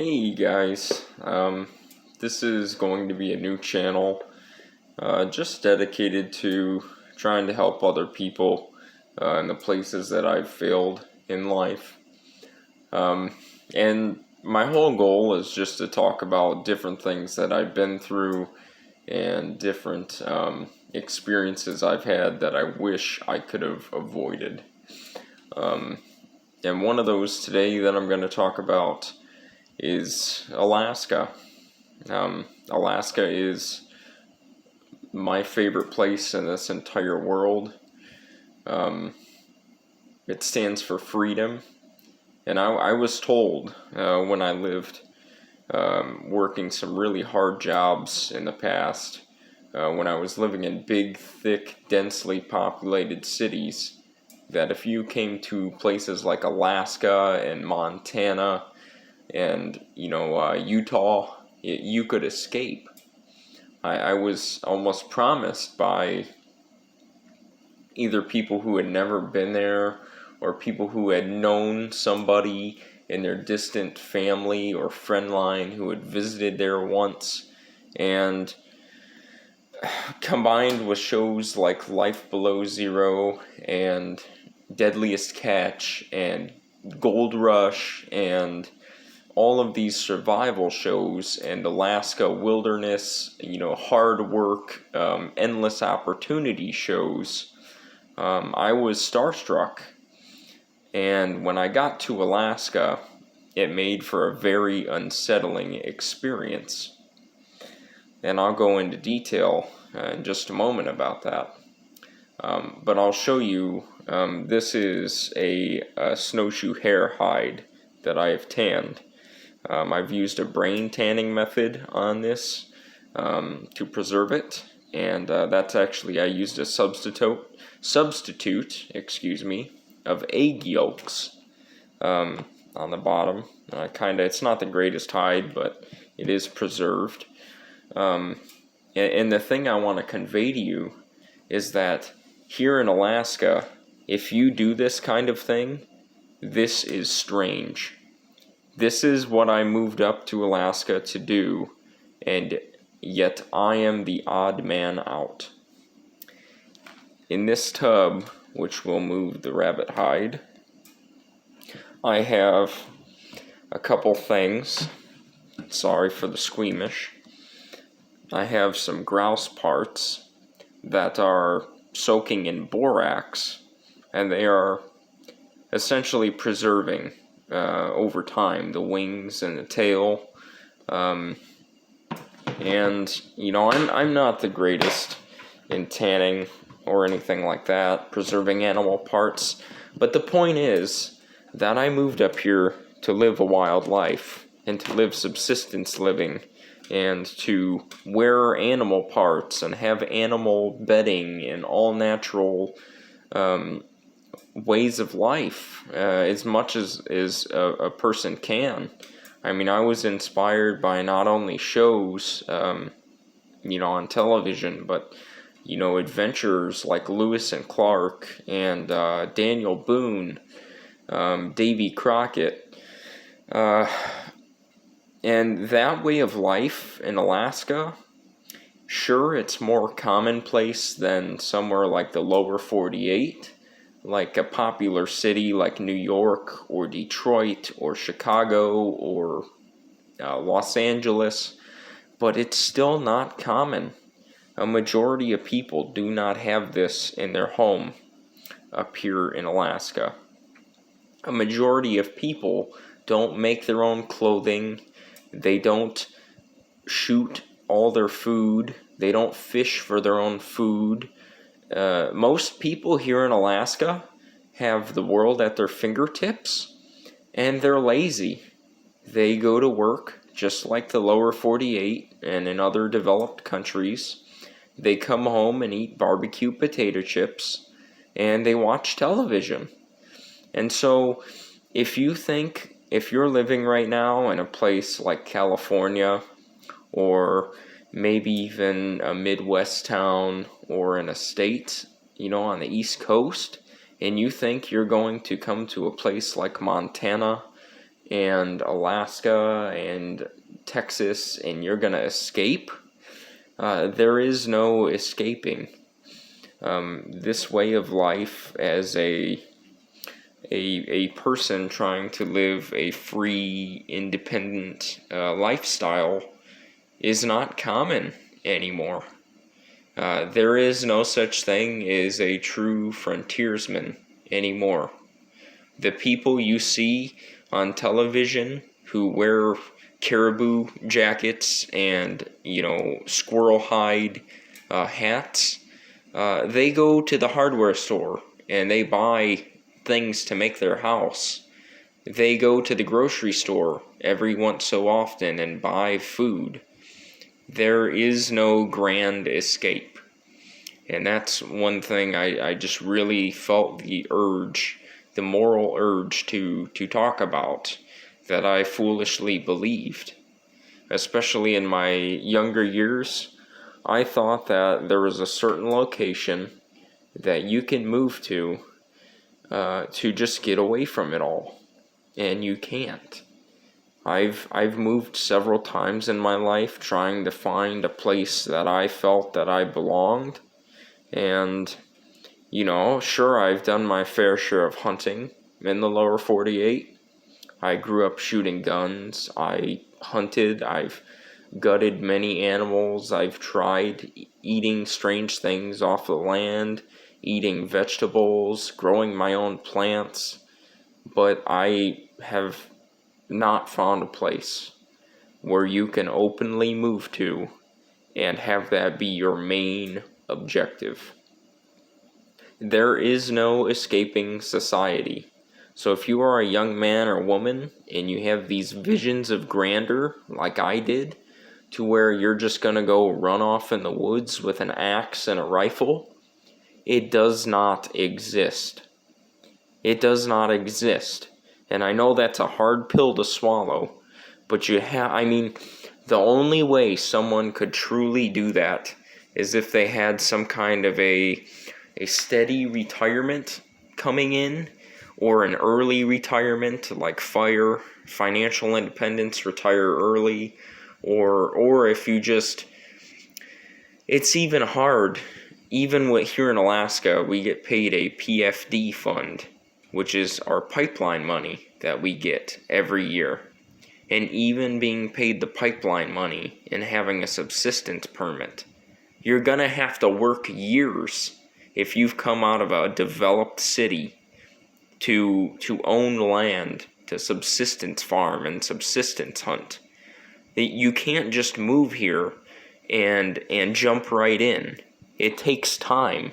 Hey guys, this is going to be a new channel, just dedicated to trying to help other people in the places that I've failed in life. And my whole goal is just to talk about different things that I've been through and different experiences I've had that I wish I could have avoided. And one of those today that I'm going to talk about is Alaska. Alaska is my favorite place in this entire world. It stands for freedom, and I was told when I lived working some really hard jobs in the past, when I was living in big, thick, densely populated cities, that if you came to places like Alaska and Montana and Utah, you could escape. I was almost promised by either people who had never been there or people who had known somebody in their distant family or friend line who had visited there once, and combined with shows like Life Below Zero and Deadliest Catch and Gold Rush and all of these survival shows and Alaska wilderness, hard work, endless opportunity shows, I was starstruck. And when I got to Alaska, it made for a very unsettling experience. And I'll go into detail in just a moment about that. But I'll show you, this is a snowshoe hare hide that I have tanned. I've used a brain tanning method on this to preserve it, and that's actually, I used a substitute, of egg yolks on the bottom. It's not the greatest hide, but it is preserved. And the thing I want to convey to you is that here in Alaska, if you do this kind of thing, this is strange. This is what I moved up to Alaska to do, and yet I am the odd man out. In this tub, which will move the rabbit hide, I have a couple things. Sorry for the squeamish. I have some grouse parts that are soaking in borax, and they are essentially preserving over time the wings and the tail. And I'm not the greatest in tanning or anything like that, preserving animal parts, but the point is that I moved up here to live a wild life and to live subsistence living and to wear animal parts and have animal bedding and all natural ways of life as much as a person can. I mean, I was inspired by not only shows, on television, but, adventurers like Lewis and Clark and Daniel Boone, Davy Crockett. And that way of life in Alaska, sure, it's more commonplace than somewhere like the lower 48, like a popular city like New York or Detroit or Chicago or Los Angeles, but it's still not common. A majority of people do not have this in their home up here in Alaska. A majority of people don't make their own clothing. They don't shoot all their food. They don't fish for their own food. Most people here in Alaska have the world at their fingertips, and they're lazy. They go to work just like the lower 48 and in other developed countries. They come home and eat barbecue potato chips, and they watch television. And so if you're living right now in a place like California, or maybe even a Midwest town, or in a state, on the East Coast, and you think you're going to come to a place like Montana and Alaska and Texas and you're gonna escape. There is no escaping. This way of life, as a person trying to live a free, independent lifestyle, is not common anymore. There is no such thing as a true frontiersman anymore. The people you see on television who wear caribou jackets and, squirrel hide hats, they go to the hardware store and they buy things to make their house. They go to the grocery store every once so often and buy food. There is no grand escape. And that's one thing I just really felt the moral urge to talk about, that I foolishly believed. Especially in my younger years, I thought that there was a certain location that you can move to just get away from it all. And you can't. I've moved several times in my life trying to find a place that I felt that I belonged. And, sure, I've done my fair share of hunting in the lower 48. I grew up shooting guns. I hunted. I've gutted many animals. I've tried eating strange things off the land, eating vegetables, growing my own plants. But I have not found a place where you can openly move to and have that be your main objective. There is no escaping society. So if you are a young man or woman and you have these visions of grandeur like I did, to where you're just going to go run off in the woods with an axe and a rifle, it does not exist. It does not exist. And I know that's a hard pill to swallow, but the only way someone could truly do that is if they had some kind of a steady retirement coming in, or an early retirement, like financial independence, retire early, or if you just, it's even hard. Even here in Alaska, we get paid a PFD fund, which is our pipeline money that we get every year. And even being paid the pipeline money and having a subsistence permit, you're gonna have to work years if you've come out of a developed city to own land, to subsistence farm and subsistence hunt. You can't just move here and jump right in. It takes time.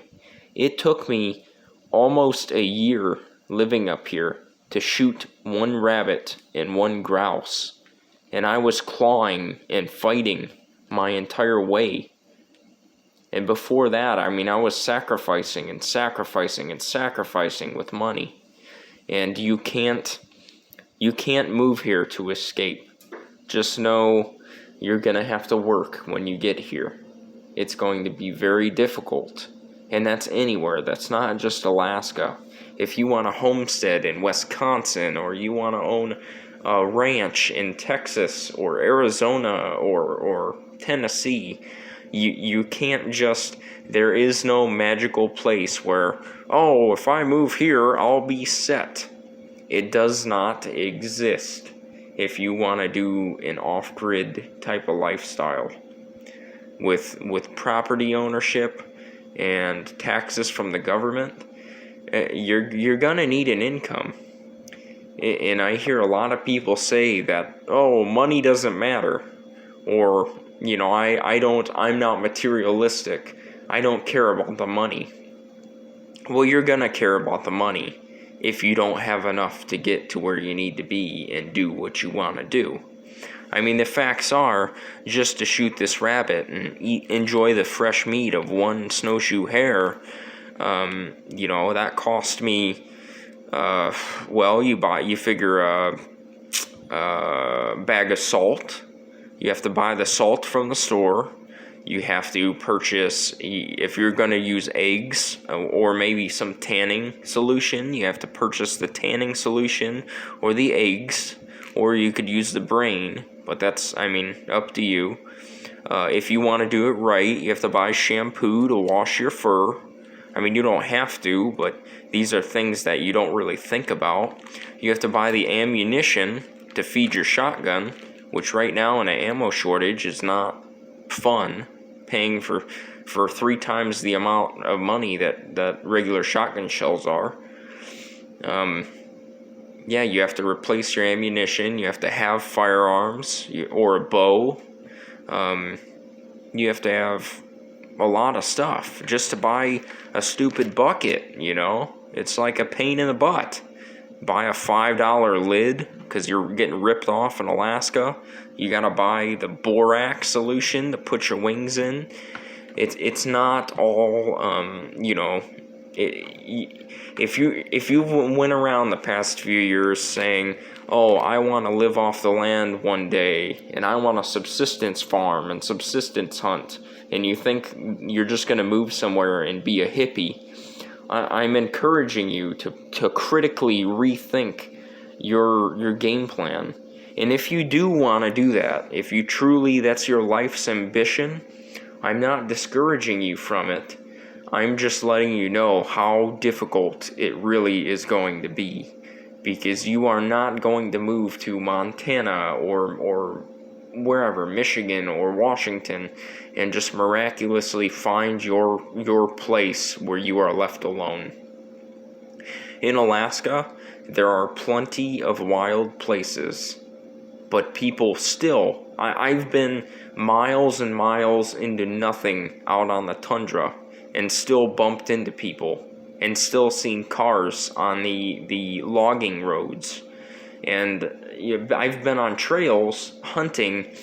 It took me almost a year living up here to shoot one rabbit and one grouse, and I was clawing and fighting my entire way. And before that, I was sacrificing and sacrificing and sacrificing with money. And you can't move here to escape. Just know you're gonna have to work when you get here. It's going to be very difficult. And that's anywhere. That's not just Alaska. If you want a homestead in Wisconsin, or you want to own a ranch in Texas or Arizona or Tennessee, you can't just, there is no magical place where, if I move here, I'll be set. It does not exist if you want to do an off-grid type of lifestyle. With property ownership and taxes from the government, you're gonna need an income. And I hear a lot of people say that, money doesn't matter, or I'm not materialistic, I don't care about the money. Well, you're gonna care about the money if you don't have enough to get to where you need to be and do what you want to do. The facts are, just to shoot this rabbit and enjoy the fresh meat of one snowshoe hare, that cost me, you figure a bag of salt. You have to buy the salt from the store. You have to purchase, if you're going to use eggs or maybe some tanning solution, you have to purchase the tanning solution or the eggs, or you could use the brain, but that's, I mean, up to you. If you want to do it right, you have to buy shampoo to wash your fur. I mean, you don't have to, but these are things that you don't really think about. You have to buy the ammunition to feed your shotgun, which right now in an ammo shortage is not fun, paying for 3 times the amount of money that regular shotgun shells are. Yeah, you have to replace your ammunition. You have to have firearms or a bow. You have to have a lot of stuff just to buy a stupid bucket, you know? It's like a pain in the butt. Buy a $5 lid because you're getting ripped off in Alaska. You gotta buy the borax solution to put your wings in. It's not all, you know... If you went around the past few years saying, oh, I want to live off the land one day, and I want a subsistence farm and subsistence hunt, and you think you're just going to move somewhere and be a hippie, I'm encouraging you to critically rethink your game plan. And if you do want to do that, if you truly, that's your life's ambition, I'm not discouraging you from it. I'm just letting you know how difficult it really is going to be, because you are not going to move to Montana or wherever, Michigan or Washington, and just miraculously find your place where you are left alone. In Alaska, there are plenty of wild places, but people still... I've been miles and miles into nothing out on the tundra, and still bumped into people, and still seen cars on the logging roads. And I've been on trails hunting,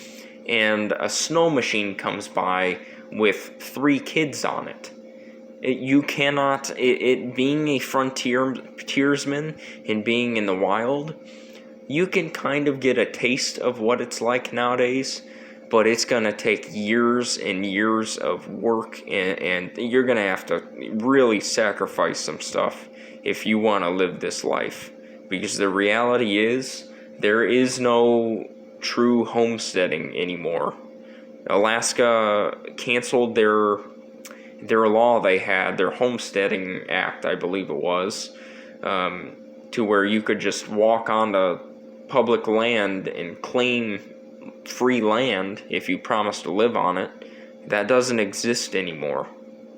and a snow machine comes by with 3 kids on it. You cannot... being a frontiersman and being in the wild, you can kind of get a taste of what it's like nowadays, but it's going to take years and years of work, and you're going to have to really sacrifice some stuff if you want to live this life. Because the reality is, there is no true homesteading anymore. Alaska canceled their law they had, their Homesteading Act, I believe it was, to where you could just walk onto public land and claim free land if you promise to live on it. That doesn't exist anymore.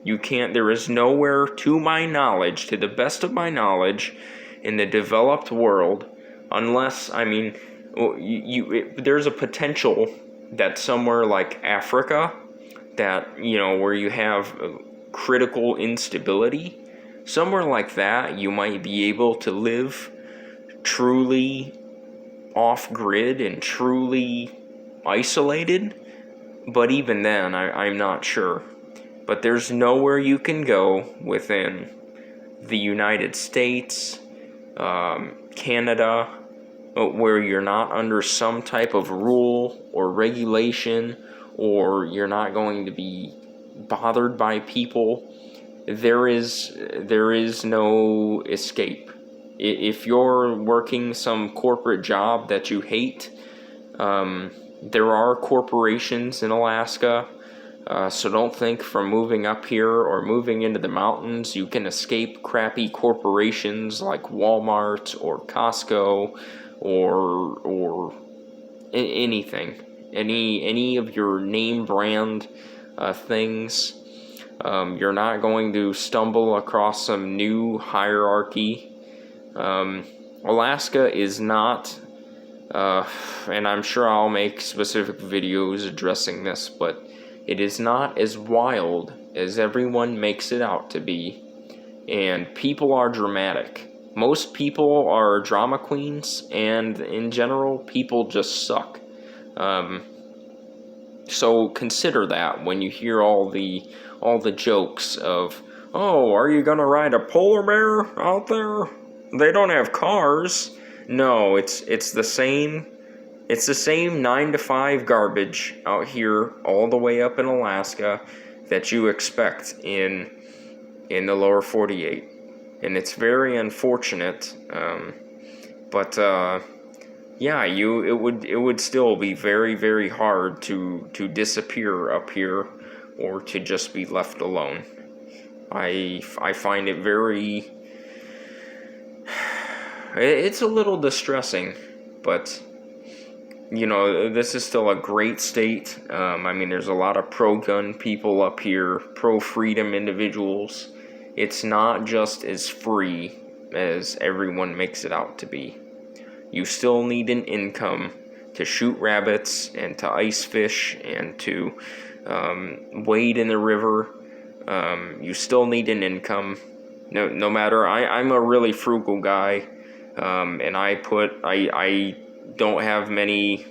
You can't... There is nowhere, to my knowledge, to the best of my knowledge, in the developed world, unless, I mean, there's a potential that somewhere like Africa, that, you know, where you have critical instability, somewhere like that, you might be able to live truly off-grid and truly isolated, but even then, I'm not sure. But there's nowhere you can go within the United States, Canada, where you're not under some type of rule or regulation, or you're not going to be bothered by people. There is no escape. If you're working some corporate job that you hate, there are corporations in Alaska, so don't think from moving up here or moving into the mountains you can escape crappy corporations like Walmart or Costco or anything. Any of your name brand things. You're not going to stumble across some new hierarchy. Alaska is not... and I'm sure I'll make specific videos addressing this, but it is not as wild as everyone makes it out to be, and people are dramatic. Most people are drama queens, and in general, people just suck. So consider that when you hear all the jokes of, oh, are you gonna ride a polar bear out there? They don't have cars. No, it's the same 9 to 5 garbage out here all the way up in Alaska that you expect in the lower 48. And it's very unfortunate, but yeah, it would still be very, very hard to disappear up here, or to just be left alone. I find it very, it's a little distressing, but this is still a great state. I mean, there's a lot of pro-gun people up here, pro-freedom individuals. It's not just as free as everyone makes it out to be. You still need an income to shoot rabbits and to ice fish and to wade in the river. You still need an income. No matter, I'm a really frugal guy, and I don't have many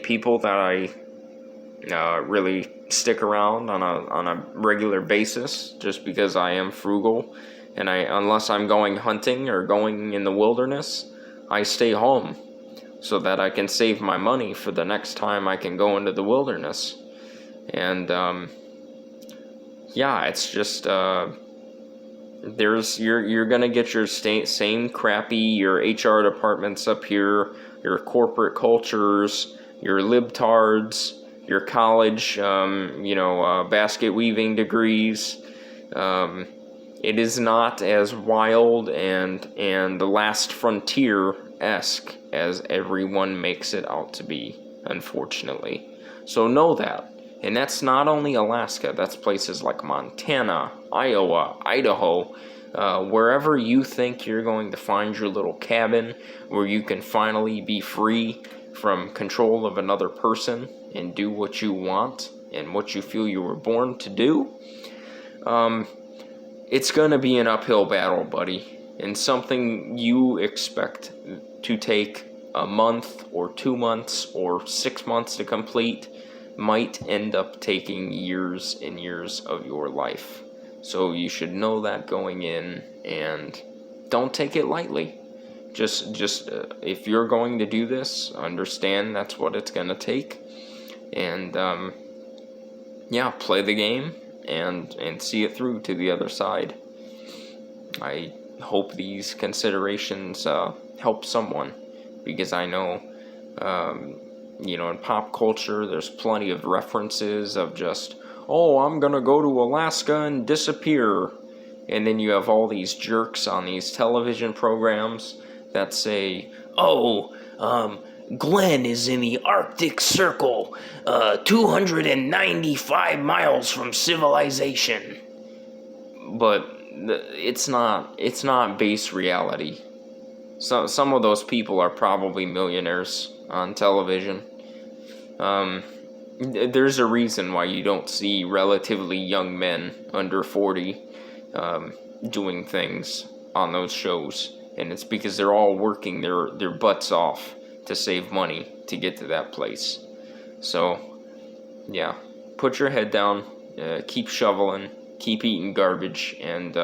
people that I really stick around on a regular basis, just because I am frugal, and unless I'm going hunting or going in the wilderness, I stay home so that I can save my money for the next time I can go into the wilderness. And yeah, it's just you're gonna get your same crappy, your HR departments up here, your corporate cultures, your libtards, your college, basket weaving degrees. It is not as wild and the last frontier-esque as everyone makes it out to be, unfortunately. So know that. And that's not only Alaska, that's places like Montana, Iowa, Idaho, wherever you think you're going to find your little cabin where you can finally be free from control of another person and do what you want and what you feel you were born to do. It's going to be an uphill battle, buddy, and something you expect to take a month or 2 months or 6 months to complete might end up taking years and years of your life. So you should know that going in, and don't take it lightly. Just if you're going to do this, understand that's what it's going to take, and play the game and see it through to the other side. I hope these considerations help someone, because I know in pop culture there's plenty of references of just, oh, I'm gonna go to Alaska and disappear, and then you have all these jerks on these television programs that say, oh, Glenn is in the Arctic Circle, 295 miles from civilization. But it's not base reality. So some of those people are probably millionaires on television. There's a reason why you don't see relatively young men under 40 doing things on those shows, and it's because they're all working their butts off to save money to get to that place. So, yeah, put your head down, keep shoveling, keep eating garbage, and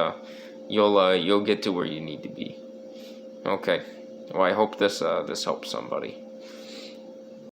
you'll get to where you need to be. Okay, well, I hope this helps somebody.